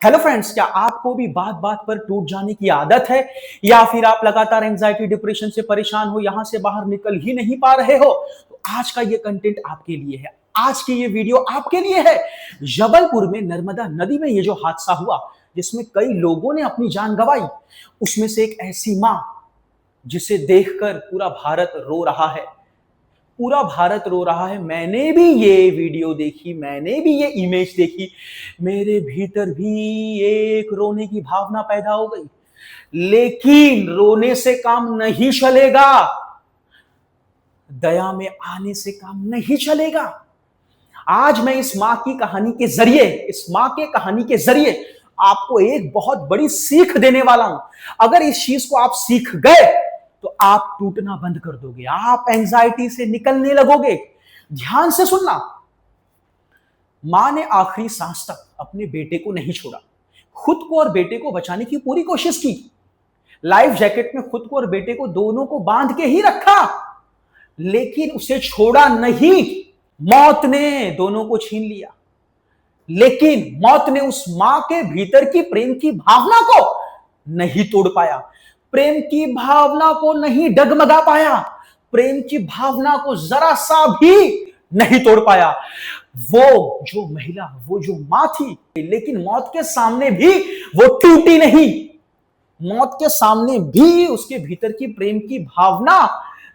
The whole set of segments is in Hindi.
हेलो फ्रेंड्स, क्या आपको भी बात बात पर टूट जाने की आदत है या फिर आप लगातार एंजाइटी डिप्रेशन से परेशान हो, यहां से बाहर निकल ही नहीं पा रहे हो? तो आज का ये कंटेंट आपके लिए है। आज की ये वीडियो आपके लिए है। जबलपुर में नर्मदा नदी में ये जो हादसा हुआ जिसमें कई लोगों ने अपनी जान गंवाई, उसमें से एक ऐसी मां जिसे देखकर पूरा भारत रो रहा है। पूरा भारत रो रहा है। मैंने भी ये वीडियो देखी, मैंने भी ये इमेज देखी, मेरे भीतर भी एक रोने की भावना पैदा हो गई। लेकिन रोने से काम नहीं चलेगा, दया में आने से काम नहीं चलेगा। आज मैं इस मां की कहानी के जरिए, इस मां के कहानी के जरिए आपको एक बहुत बड़ी सीख देने वाला हूं। अगर इस चीज को आप सीख गए तो आप टूटना बंद कर दोगे, आप एंजाइटी से निकलने लगोगे। ध्यान से सुनना। मां ने आखिरी सांस तक अपने बेटे को नहीं छोड़ा, खुद को और बेटे को बचाने की पूरी कोशिश की। लाइफ जैकेट में खुद को और बेटे को दोनों को बांध के ही रखा, लेकिन उसे छोड़ा नहीं। मौत ने दोनों को छीन लिया, लेकिन मौत ने उस मां के भीतर की प्रेम की भावना को नहीं तोड़ पाया, प्रेम की भावना को नहीं डगमगा पाया, प्रेम की भावना को जरा सा भी नहीं तोड़ पाया। वो जो महिला, वो जो मां थी, लेकिन मौत के सामने भी वो टूटी नहीं। मौत के सामने भी उसके भीतर की प्रेम की भावना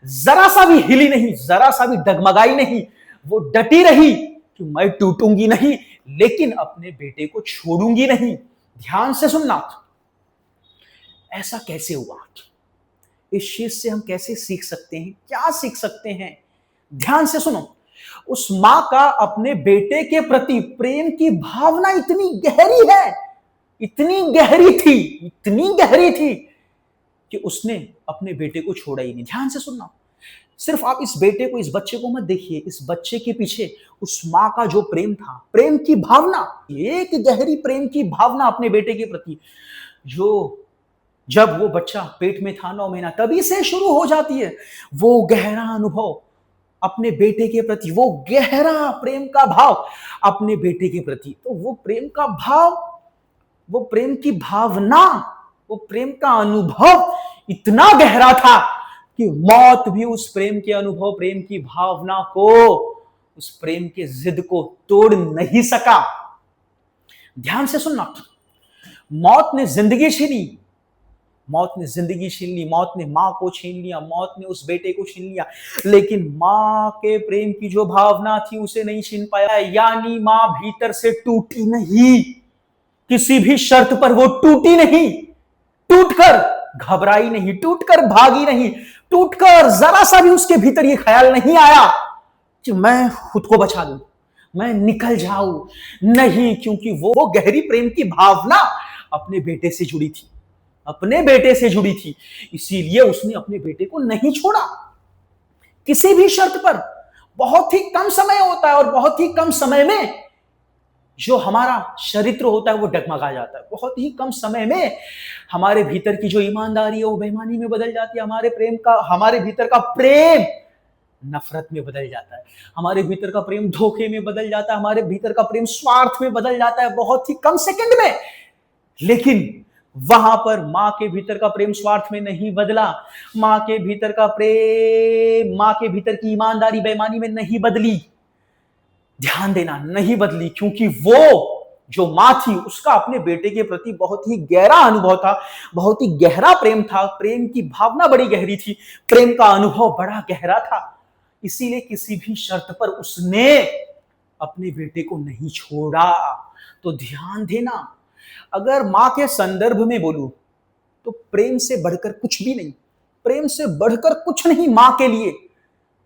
जरा सा भी हिली नहीं, जरा सा भी डगमगाई नहीं। वो डटी रही कि मैं टूटूंगी नहीं, लेकिन अपने बेटे को छोड़ूंगी नहीं। ध्यान से सुनना। ऐसा कैसे हुआ? इस चीज से हम कैसे सीख सकते हैं, क्या सीख सकते हैं? ध्यान से सुनो। उस मां का अपने बेटे के प्रति प्रेम की भावना इतनी गहरी है, इतनी गहरी थी, इतनी गहरी थी कि उसने अपने बेटे को छोड़ा ही नहीं। ध्यान से सुनना। सिर्फ आप इस बेटे को, इस बच्चे को मत देखिए, इस बच्चे के पीछे उस मां का जो प्रेम था, प्रेम की भावना, एक गहरी प्रेम की भावना अपने बेटे के प्रति, जो जब वो बच्चा पेट में था 9 महीना, तभी से शुरू हो जाती है। वो गहरा अनुभव अपने बेटे के प्रति, वो गहरा प्रेम का भाव अपने बेटे के प्रति। तो वो प्रेम का भाव, वो प्रेम की भावना, वो प्रेम का अनुभव इतना गहरा था कि मौत भी उस प्रेम के अनुभव, प्रेम की भावना को, उस प्रेम के जिद को तोड़ नहीं सका। ध्यान से सुनना। मौत ने जिंदगी छीनी, मौत ने जिंदगी छीन ली, मौत ने मां को छीन लिया, मौत ने उस बेटे को छीन लिया, लेकिन मां के प्रेम की जो भावना थी उसे नहीं छीन पाया। यानी मां भीतर से टूटी नहीं, किसी भी शर्त पर वो टूटी नहीं, टूटकर घबराई नहीं, टूटकर भागी नहीं, टूटकर जरा सा भी उसके भीतर ये ख्याल नहीं आया कि मैं खुद को बचा लूं, मैं निकल जाऊं। नहीं, क्योंकि वो गहरी प्रेम की भावना अपने बेटे से जुड़ी थी, अपने बेटे से जुड़ी थी। इसीलिए उसने अपने बेटे को नहीं छोड़ा किसी भी शर्त पर। बहुत ही कम समय होता है और बहुत ही कम समय में जो हमारा चरित्र होता है वो डगमगा जाता है। बहुत ही कम समय में हमारे भीतर की जो ईमानदारी है वो बेईमानी में बदल जाती है। हमारे भीतर का प्रेम नफरत में बदल जाता है, हमारे भीतर का प्रेम धोखे में बदल जाता है, हमारे भीतर का प्रेम स्वार्थ में बदल जाता है, बहुत ही कम सेकंड में। लेकिन वहां पर मां के भीतर का प्रेम स्वार्थ में नहीं बदला, मां के भीतर का प्रेम, मां के भीतर की ईमानदारी बेईमानी में नहीं बदली। ध्यान देना, नहीं बदली, क्योंकि वो जो मां थी उसका अपने बेटे के प्रति बहुत ही गहरा अनुभव था, बहुत ही गहरा प्रेम था, प्रेम की भावना बड़ी गहरी थी, प्रेम का अनुभव बड़ा गहरा था। इसीलिए किसी भी शर्त पर उसने अपने बेटे को नहीं छोड़ा। तो ध्यान देना, अगर मां के संदर्भ में बोलूं तो प्रेम से बढ़कर कुछ भी नहीं, प्रेम से बढ़कर कुछ नहीं मां के लिए,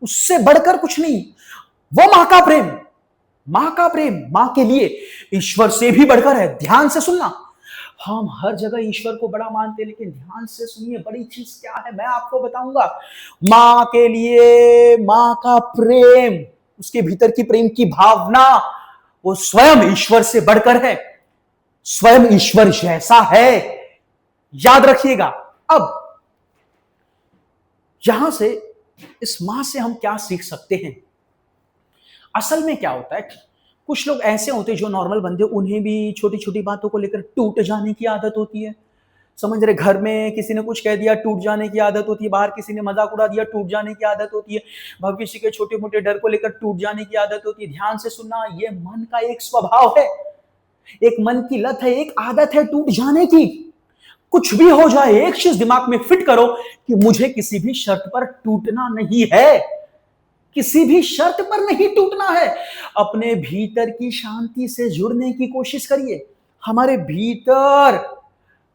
उससे बढ़कर कुछ नहीं। वो मां का प्रेम, मां का प्रेम मां के लिए ईश्वर से भी बढ़कर है। ध्यान से सुनना। हम हर जगह ईश्वर को बड़ा मानते हैं, लेकिन ध्यान से सुनिए, बड़ी चीज क्या है मैं आपको बताऊंगा। मां के लिए मां का प्रेम, उसके भीतर की प्रेम की भावना, वो स्वयं ईश्वर से बढ़कर है, स्वयं ईश्वर जैसा है। याद रखिएगा। अब यहां से, इस मां से हम क्या सीख सकते हैं? असल में क्या होता है, कुछ लोग ऐसे होते हैं जो नॉर्मल बंदे, उन्हें भी छोटी छोटी बातों को लेकर टूट जाने की आदत होती है। समझ रहे, घर में किसी ने कुछ कह दिया, टूट जाने की आदत होती है। बाहर किसी ने मजाक उड़ा दिया, टूट जाने की आदत होती है। भविष्य के छोटे मोटे डर को लेकर टूट जाने की आदत होती है। ध्यान से सुनना, ये मन का एक स्वभाव है, एक मन की लत है, एक आदत है टूट जाने की। कुछ भी हो जाए, एक चीज दिमाग में फिट करो कि मुझे किसी भी शर्त पर टूटना नहीं है, किसी भी शर्त पर नहीं टूटना है। अपने भीतर की शांति से जुड़ने की कोशिश करिए। हमारे भीतर,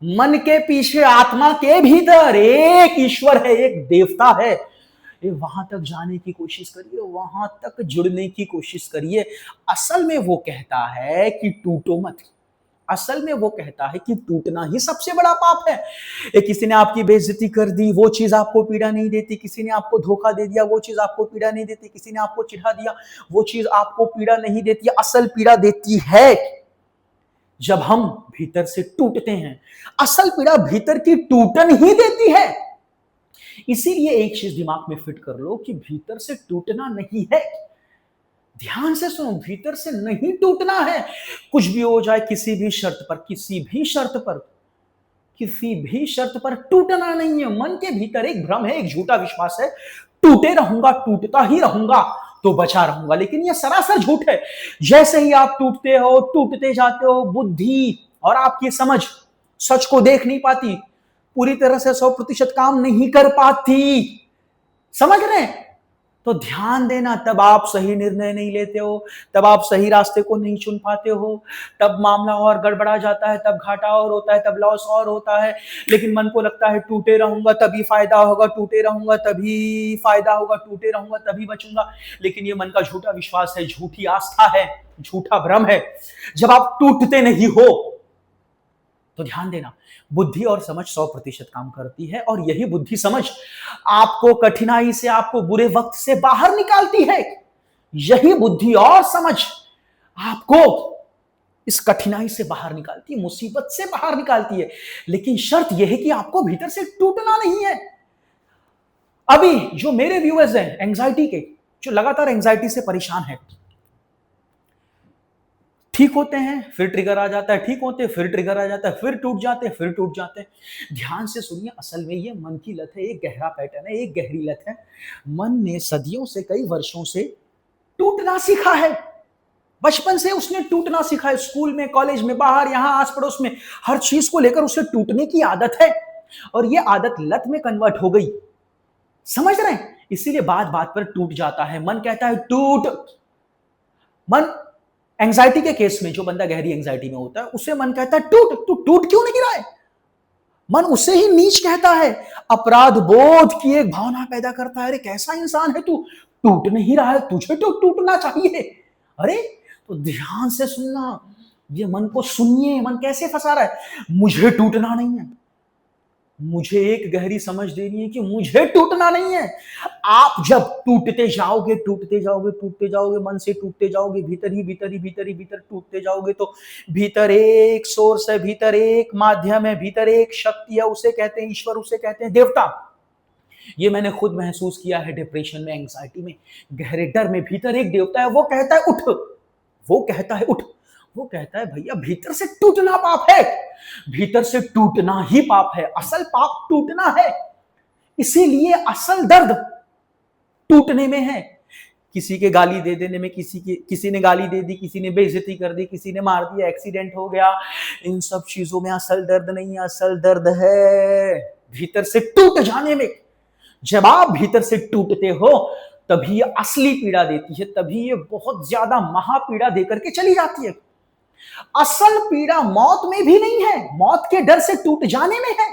मन के पीछे, आत्मा के भीतर एक ईश्वर है, एक देवता है। ये वहां तक जाने की कोशिश करिए, वहां तक जुड़ने की कोशिश करिए। असल में वो कहता है कि टूटो मत। असल में वो कहता है कि टूटना ही सबसे बड़ा पाप है। किसी ने आपकी बेइज्जती कर दी, वो चीज आपको पीड़ा नहीं देती। किसी ने आपको धोखा दे दिया, वो चीज आपको पीड़ा नहीं देती। किसी ने आपको चिढ़ा दिया, वो चीज आपको पीड़ा नहीं देती। असल पीड़ा देती है जब हम भीतर से टूटते हैं। असल पीड़ा भीतर की टूटन ही देती है। इसीलिए एक चीज दिमाग में फिट कर लो कि भीतर से टूटना नहीं है। ध्यान से सुनो, भीतर से नहीं टूटना है। कुछ भी हो जाए, किसी भी शर्त पर, किसी भी शर्त पर, किसी भी शर्त पर टूटना नहीं है। मन के भीतर एक भ्रम है, एक झूठा विश्वास है, टूटे रहूंगा, टूटता ही रहूंगा तो बचा रहूंगा। लेकिन यह सरासर झूठ है। जैसे ही आप टूटते हो, टूटते जाते हो, बुद्धि और आपकी समझ सच को देख नहीं पाती, पूरी तरह से 100% काम नहीं कर पाती। समझ रहे हैं? तो ध्यान देना, तब आप सही निर्णय नहीं लेते हो, तब आप सही रास्ते को नहीं चुन पाते हो, तब मामला और गड़बड़ा जाता है, तब घाटा और होता है, तब लॉस और होता है। लेकिन मन को लगता है टूटे रहूंगा तभी फायदा होगा, टूटे रहूंगा तभी फायदा होगा, टूटे रहूंगा तभी बचूंगा। लेकिन ये मन का झूठा विश्वास है, झूठी आस्था है, झूठा भ्रम है। जब आप टूटते नहीं हो तो ध्यान देना, बुद्धि और समझ 100% काम करती है, और यही बुद्धि समझ आपको कठिनाई से, आपको बुरे वक्त से बाहर निकालती है। यही बुद्धि और समझ आपको इस कठिनाई से बाहर निकालती है, मुसीबत से बाहर निकालती है। लेकिन शर्त यह है कि आपको भीतर से टूटना नहीं है। अभी जो मेरे व्यूअर्स हैं एंजाइटी के, जो लगातार एंजाइटी से परेशान है, ठीक होते हैं फिर ट्रिगर आ जाता है, ठीक होते हैं फिर ट्रिगर आ जाता है, फिर टूट जाते हैं, फिर टूट जाते हैं। ध्यान से सुनिए, असल में ये मन की लत है, एक गहरा पैटर्न है, एक गहरी लत है। मन ने सदियों से, कई वर्षों से टूटना सीखा है। बचपन से उसने टूटना सीखा है। स्कूल में, कॉलेज में, बाहर, यहां आस पड़ोस में, हर चीज को लेकर उसे टूटने की आदत है, और ये आदत लत में कन्वर्ट हो गई। समझ रहे हैं? इसीलिए बात बात पर टूट जाता है। मन कहता है टूट। मन एंजाइटी के केस में, जो बंदा गहरी एंजाइटी में होता है, उसे मन कहता है टूट। तू टूट क्यों नहीं रहा है? मन उसे ही नीच कहता है, अपराध बोध की एक भावना पैदा करता है। अरे कैसा इंसान है तू, टूट नहीं रहा है, तुझे तो टूटना चाहिए। अरे तो ध्यान से सुनना, ये मन को सुनिए, मन कैसे फंसा रहा है। मुझे टूटना नहीं है, मुझे एक गहरी समझ देनी है कि मुझे टूटना नहीं है। आप जब टूटते जाओगे, टूटते जाओगे, टूटते जाओगे, मन से टूटते जाओगे, भीतर ही भीतर ही भीतर ही भीतर टूटते जाओगे, तो भीतर एक सोर्स है, भीतर एक माध्यम है, भीतर एक शक्ति है, उसे कहते हैं ईश्वर, उसे कहते हैं देवता। ये मैंने खुद महसूस किया है। डिप्रेशन में, एंजाइटी में, गहरे डर में, भीतर एक देवता है, वो कहता है उठ, वो कहता है उठ, वो कहता है भैया भीतर से टूटना पाप है, भीतर से टूटना ही पाप है। असल पाप टूटना है। इसीलिए असल दर्द टूटने में है। किसी के गाली दे देने में, किसी ने गाली दे दी, किसी ने बेइज्जती कर दी, किसी ने मार दिया, एक्सीडेंट हो गया, इन सब चीजों में असल दर्द नहीं है। असल दर्द है भीतर से टूट जाने में। जब आप भीतर से टूटते हो तभी ये असली पीड़ा देती है, तभी ये बहुत ज्यादा महापीड़ा देकर के चली जाती है। असल पीड़ा मौत में भी नहीं है, मौत के डर से टूट जाने में है।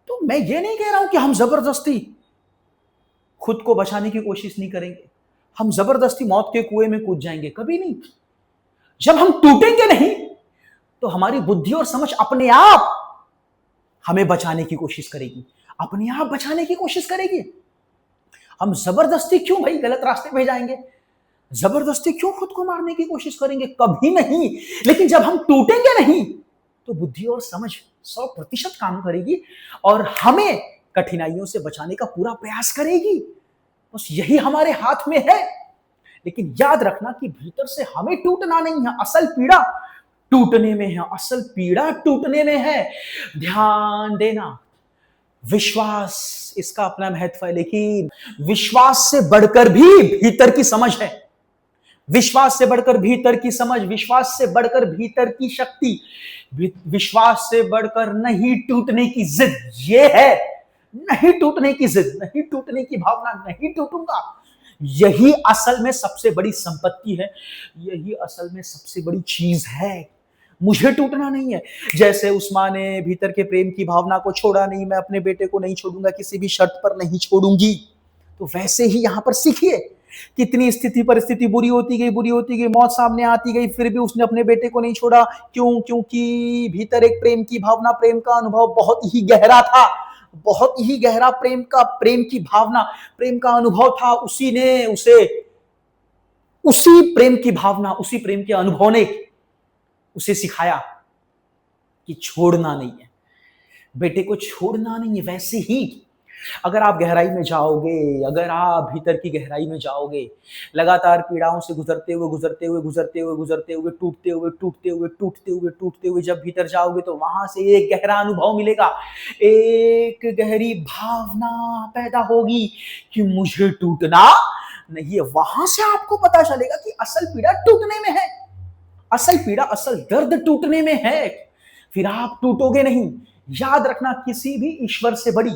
तो मैं ये नहीं कह रहा हूं कि हम जबरदस्ती खुद को बचाने की कोशिश नहीं करेंगे, हम जबरदस्ती मौत के कुएं में कूद जाएंगे, कभी नहीं। जब हम टूटेंगे नहीं तो हमारी बुद्धि और समझ अपने आप हमें बचाने की कोशिश करेगी, अपने आप बचाने की कोशिश करेगी। हम जबरदस्ती क्यों भाई गलत रास्ते पे जाएंगे, जबरदस्ती क्यों खुद को मारने की कोशिश करेंगे, कभी नहीं। लेकिन जब हम टूटेंगे नहीं तो बुद्धि और समझ 100% काम करेगी और हमें कठिनाइयों से बचाने का पूरा प्रयास करेगी। बस यही हमारे हाथ में है। लेकिन याद रखना कि भीतर से हमें टूटना नहीं है, असल पीड़ा टूटने में है, असल पीड़ा टूटने में है। ध्यान देना, विश्वास इसका अपना महत्व है, लेकिन विश्वास से बढ़कर भी भीतर की समझ है, विश्वास से बढ़कर भीतर की समझ, विश्वास से बढ़कर भीतर की शक्ति, विश्वास से बढ़कर नहीं टूटने की जिद। ये है नहीं टूटने की जिद, नहीं टूटने की भावना, नहीं टूटूंगा। यही असल में सबसे बड़ी संपत्ति है, यही असल में सबसे बड़ी चीज है। मुझे टूटना नहीं है। जैसे उस माँ ने भीतर के प्रेम की भावना को छोड़ा नहीं, मैं अपने बेटे को नहीं छोड़ूंगा, किसी भी शर्त पर नहीं छोड़ूंगी। तो वैसे ही यहां पर सीखिए, कितनी स्थिति परिस्थिति बुरी होती गई, बुरी होती गई, मौत सामने आती गई, फिर भी उसने अपने बेटे को नहीं छोड़ा। क्यों? क्योंकि भीतर एक प्रेम की भावना, प्रेम का अनुभव बहुत ही गहरा था, बहुत ही गहरा प्रेम की भावना, प्रेम का अनुभव था। उसी ने उसे, उसी प्रेम की भावना, उसी प्रेम के अनुभव ने उसे सिखाया कि छोड़ना नहीं है, बेटे को छोड़ना नहीं है। वैसे ही अगर आप गहराई में जाओगे, अगर आप भीतर की गहराई में जाओगे, लगातार पीड़ाओं से गुजरते हुए गुजरते हुए गुजरते हुए गुजरते हुए टूटते हुए टूटते हुए टूटते हुए टूटते हुए जब भीतर जाओगे, तो वहां से एक गहरा अनुभव मिलेगा, एक गहरी भावना पैदा होगी कि मुझे टूटना नहीं है। वहां से आपको पता चलेगा कि असल पीड़ा टूटने में है, असल पीड़ा, असल दर्द टूटने में है। फिर आप टूटोगे नहीं। याद रखना, किसी भी ईश्वर से बड़ी,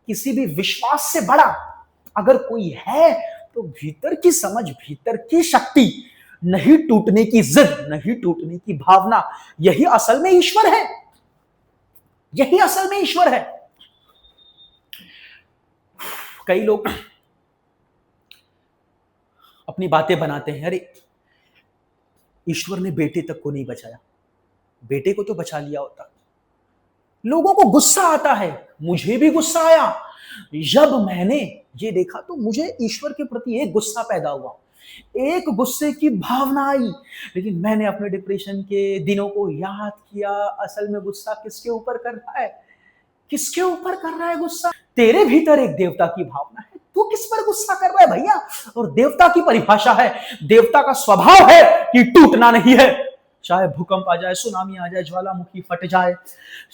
किसी भी विश्वास से बड़ा अगर कोई है तो भीतर की समझ, भीतर की शक्ति, नहीं टूटने की जिद, नहीं टूटने की भावना, यही असल में ईश्वर है, यही असल में ईश्वर है। कई लोग अपनी बातें बनाते हैं, अरे ईश्वर ने बेटे तक को नहीं बचाया, बेटे को तो बचा लिया होता। लोगों को गुस्सा आता है, मुझे भी गुस्सा आया जब मैंने ये देखा, तो मुझे ईश्वर के प्रति एक गुस्सा पैदा हुआ, एक गुस्से की भावना आई। लेकिन मैंने अपने डिप्रेशन के दिनों को याद किया, असल में गुस्सा किसके ऊपर कर रहा है, किसके ऊपर कर रहा है गुस्सा? तेरे भीतर एक देवता की भावना है, तू किस पर गुस्सा कर रहा है भैया? और देवता की परिभाषा है, देवता का स्वभाव है कि टूटना नहीं है। चाहे भूकंप आ जाए, सुनामी आ जाए, ज्वालामुखी फट जाए,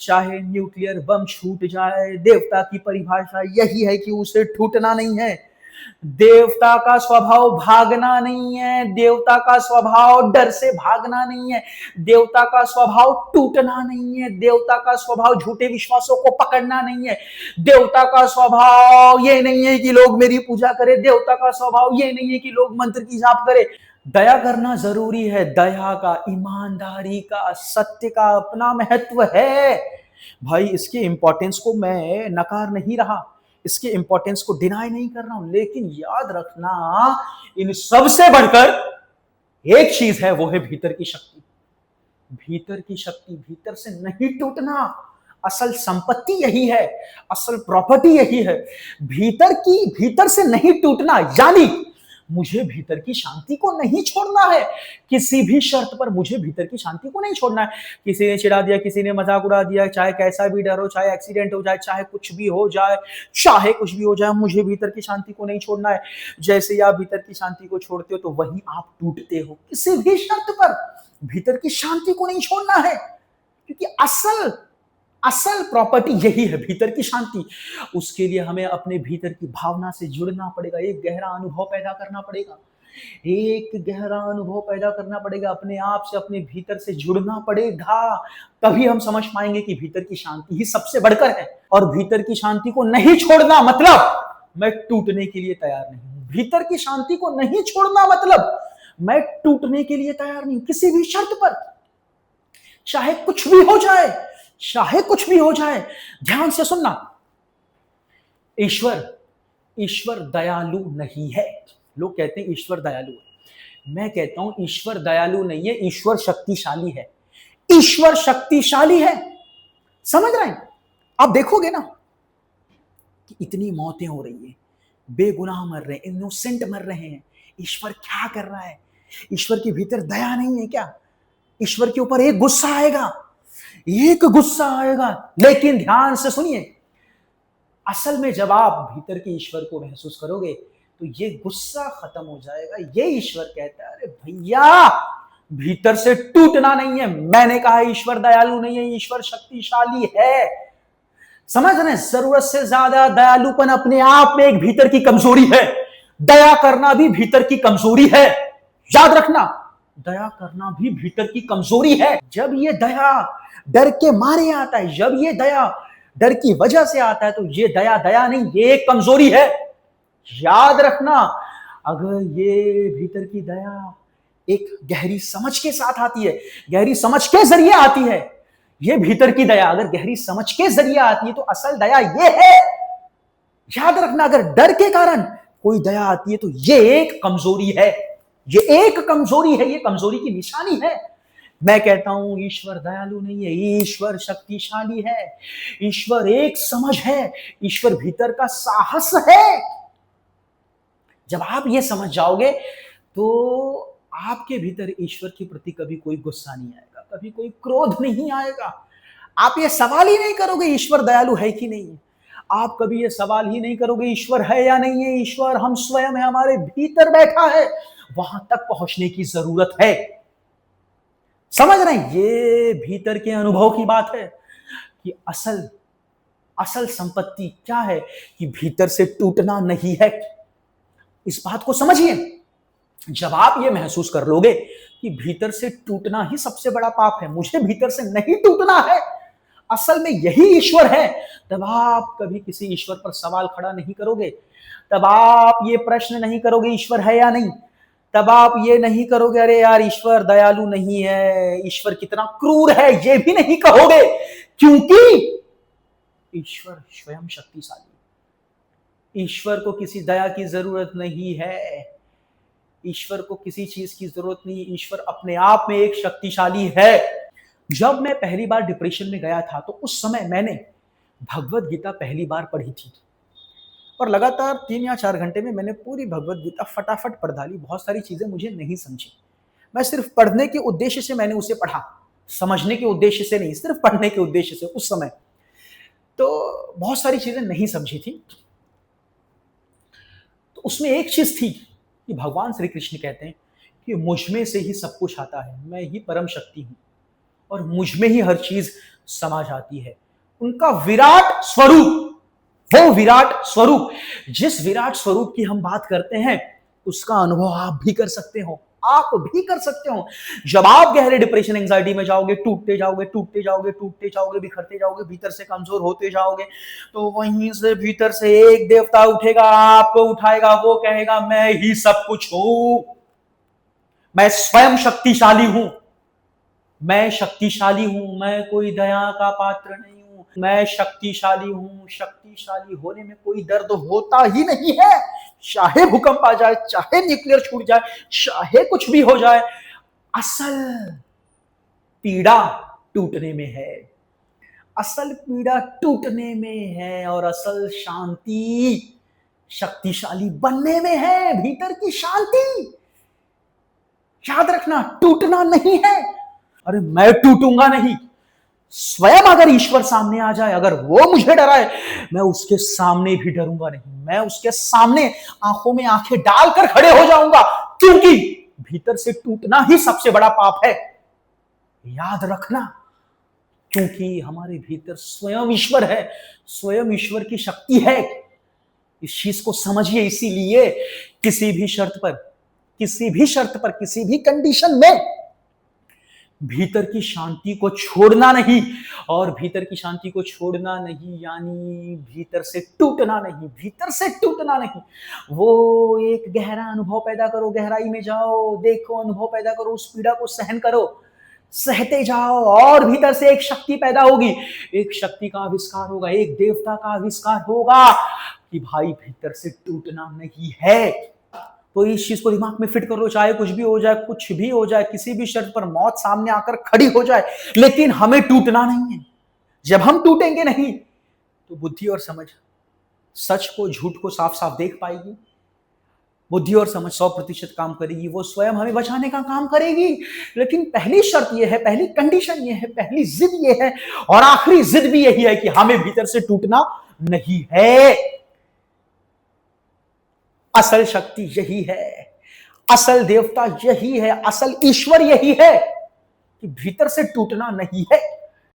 चाहे न्यूक्लियर बम छूट जाए, देवता की परिभाषा यही है कि उसे टूटना नहीं है। देवता का स्वभाव भागना नहीं है, देवता का स्वभाव डर से भागना नहीं है, देवता का स्वभाव टूटना नहीं है, देवता का स्वभाव झूठे विश्वासों को पकड़ना नहीं है, देवता का स्वभाव ये नहीं है कि लोग मेरी पूजा करें, देवता का स्वभाव ये नहीं है कि लोग मंत्र की जाप करें। दया करना जरूरी है, दया का, ईमानदारी का, सत्य का अपना महत्व है भाई। इसके इंपॉर्टेंस को मैं नकार नहीं रहा, इसके इंपॉर्टेंस को डिनाई नहीं कर रहा हूं, लेकिन याद रखना, इन सब से बढ़कर एक चीज है, वो है भीतर की शक्ति। भीतर की शक्ति, भीतर से नहीं टूटना। असल संपत्ति यही है, असल प्रॉपर्टी यही है, भीतर से नहीं टूटना। यानी मुझे भीतर की शांति को नहीं छोड़ना है, किसी भी शर्त पर मुझे भीतर की शांति को नहीं छोड़ना है। किसी ने चिढ़ा दिया, किसी ने मजाक उड़ा दिया, चाहे कैसा भी डर हो, चाहे एक्सीडेंट हो जाए, चाहे कुछ भी हो जाए, चाहे कुछ भी हो जाए, मुझे भीतर की शांति को नहीं छोड़ना है। जैसे ही आप भीतर की शांति को छोड़ते हो, तो वहीं आप टूटते हो। किसी भी शर्त पर भीतर की शांति को नहीं छोड़ना है, क्योंकि असल प्रॉपर्टी यही है, भीतर की शांति। उसके लिए हमें अपने भीतर की भावना से जुड़ना पड़ेगा, एक गहरा अनुभव पैदा करना पड़ेगा, एक गहरा अनुभव पैदा करना पड़ेगा, अपने आप से, अपने भीतर से जुड़ना पड़ेगा। तभी हम समझ पाएंगे कि भीतर की शांति ही सबसे बढ़कर है। और भीतर की शांति को नहीं छोड़ना मतलब मैं टूटने के लिए तैयार नहीं हूं। भीतर की शांति को नहीं छोड़ना मतलब मैं टूटने के लिए तैयार नहीं हूं, किसी भी शर्त पर, चाहे कुछ भी हो जाए, चाहे कुछ भी हो जाए। ध्यान से सुनना, ईश्वर दयालु नहीं है। लोग कहते हैं ईश्वर दयालु है, मैं कहता हूं ईश्वर दयालु नहीं है, ईश्वर शक्तिशाली है। ईश्वर शक्तिशाली है, समझ रहे हैं? आप देखोगे ना कि इतनी मौतें हो रही है, बेगुनाह मर रहे हैं, इनोसेंट मर रहे हैं, ईश्वर क्या कर रहा है? ईश्वर के भीतर दया नहीं है क्या? ईश्वर के ऊपर एक गुस्सा आएगा, एक गुस्सा आएगा। लेकिन ध्यान से सुनिए, असल में जब आप भीतर के ईश्वर को महसूस करोगे, तो ये गुस्सा खत्म हो जाएगा। ये ईश्वर कहता है, अरे भैया भीतर से टूटना नहीं है। मैंने कहा ईश्वर दयालु नहीं है, ईश्वर शक्तिशाली है। समझ रहे हैं? जरूरत से ज्यादा दयालुपन अपने आप में एक भीतर की कमजोरी है। दया करना भी भीतर की कमजोरी है। याद रखना, दया करना भी भीतर की कमजोरी है। जब ये दया डर के मारे आता है, जब ये दया डर की वजह से आता है, तो ये दया दया नहीं, ये एक कमजोरी है। याद रखना, अगर ये भीतर की दया एक गहरी समझ के साथ आती है, गहरी समझ के जरिए आती है, ये भीतर की दया अगर गहरी समझ के जरिए आती है, तो असल दया ये है। याद रखना, अगर डर के कारण कोई दया आती है, तो ये एक कमजोरी है। ये एक कमजोरी है, ये कमजोरी की निशानी है। मैं कहता हूं ईश्वर दयालु नहीं है, ईश्वर शक्तिशाली है, ईश्वर एक समझ है, ईश्वर भीतर का साहस है। जब आप ये समझ जाओगे, तो आपके भीतर ईश्वर के प्रति कभी कोई गुस्सा नहीं आएगा, कभी कोई क्रोध नहीं आएगा। आप ये सवाल ही नहीं करोगे ईश्वर दयालु है कि नहीं है। आप कभी ये सवाल ही नहीं करोगे ईश्वर है या नहीं है। ईश्वर हम स्वयं है, हमारे भीतर बैठा है, वहां तक पहुंचने की जरूरत है। समझ रहे हैं? ये भीतर के अनुभव की बात है कि असल संपत्ति क्या है, कि भीतर से टूटना नहीं है। इस बात को समझिए। जब आप ये महसूस कर लोगे कि भीतर से टूटना ही सबसे बड़ा पाप है, मुझे भीतर से नहीं टूटना है, असल में यही ईश्वर है, तब आप कभी किसी ईश्वर पर सवाल खड़ा नहीं करोगे। तब आप ये प्रश्न नहीं करोगे ईश्वर है या नहीं। तब आप ये नहीं करोगे अरे यार ईश्वर दयालु नहीं है, ईश्वर कितना क्रूर है, ये भी नहीं कहोगे, क्योंकि ईश्वर स्वयं शक्तिशाली। ईश्वर को किसी दया की जरूरत नहीं है, ईश्वर को किसी चीज की जरूरत नहीं। ईश्वर अपने आप में एक शक्तिशाली है। जब मैं पहली बार डिप्रेशन में गया था, तो उस समय मैंने भगवत गीता पहली बार पढ़ी थी, और लगातार 3 या 4 घंटे में मैंने पूरी भगवत गीता फटाफट पढ़ डाली। बहुत सारी चीजें मुझे नहीं समझी, मैं सिर्फ पढ़ने के उद्देश्य से मैंने उसे पढ़ा, समझने के उद्देश्य से नहीं, सिर्फ पढ़ने के उद्देश्य से। उस समय तो बहुत सारी चीजें नहीं समझी थी। तो उसमें एक चीज थी कि भगवान श्री कृष्ण कहते हैं कि मुझ में से ही सब कुछ आता है, मैं ही परम शक्ति हूं, और मुझ में ही हर चीज समा जाती है। उनका विराट स्वरूप, वो विराट स्वरूप, जिस विराट स्वरूप की हम बात करते हैं, उसका अनुभव आप भी कर सकते हो, आप भी कर सकते हो। जब आप गहरे डिप्रेशन एंजाइटी में जाओगे, टूटते जाओगे, टूटते जाओगे, टूटते जाओगे, बिखरते जाओगे, भीतर से कमजोर होते जाओगे, तो वहीं से भीतर से एक देवता उठेगा, आपको उठाएगा, वो कहेगा मैं ही सब कुछ हूं, मैं स्वयं शक्तिशाली हूं, मैं शक्तिशाली हूं, मैं कोई दया का पात्र नहीं हूं, मैं शक्तिशाली हूं। शक्तिशाली होने में कोई दर्द होता ही नहीं है, चाहे भूकंप आ जाए, चाहे न्यूक्लियर छूट जाए, चाहे कुछ भी हो जाए। असल पीड़ा टूटने में है, असल पीड़ा टूटने में है, और असल शांति शक्तिशाली बनने में है, भीतर की शांति। याद रखना, टूटना नहीं है। अरे मैं टूटूंगा नहीं, स्वयं अगर ईश्वर सामने आ जाए, अगर वो मुझे डराए, मैं उसके सामने भी डरूंगा नहीं, मैं उसके सामने आंखों में आंखें डालकर खड़े हो जाऊंगा, क्योंकि भीतर से टूटना ही सबसे बड़ा पाप है। याद रखना, क्योंकि हमारे भीतर स्वयं ईश्वर है, स्वयं ईश्वर की शक्ति है। इस चीज को समझिए। इसीलिए किसी भी शर्त पर, किसी भी कंडीशन में भीतर की शांति को छोड़ना नहीं, और भीतर की शांति को छोड़ना नहीं यानी भीतर से टूटना नहीं, भीतर से टूटना नहीं। वो एक गहरा अनुभव पैदा करो, गहराई में जाओ, देखो, अनुभव पैदा करो, उस पीड़ा को सहन करो, सहते जाओ, और भीतर से एक शक्ति पैदा होगी, एक शक्ति का आविष्कार होगा, एक देवता का आविष्कार होगा कि भाई भीतर से टूटना नहीं है। तो इस चीज को दिमाग में फिट कर लो, चाहे कुछ भी हो जाए, कुछ भी हो जाए, किसी भी शर्त पर मौत सामने आकर खड़ी हो जाए, लेकिन हमें टूटना नहीं है। जब हम टूटेंगे नहीं, तो बुद्धि और समझ सच को, झूठ को साफ साफ देख पाएगी। बुद्धि और समझ 100% काम करेगी, वो स्वयं हमें बचाने का काम करेगी। लेकिन पहली शर्त यह है, पहली कंडीशन यह है, पहली जिद यह है, और आखिरी जिद भी यही है कि हमें भीतर से टूटना नहीं है। असल शक्ति यही है, असल देवता यही है, असल ईश्वर यही है कि भीतर से टूटना नहीं है,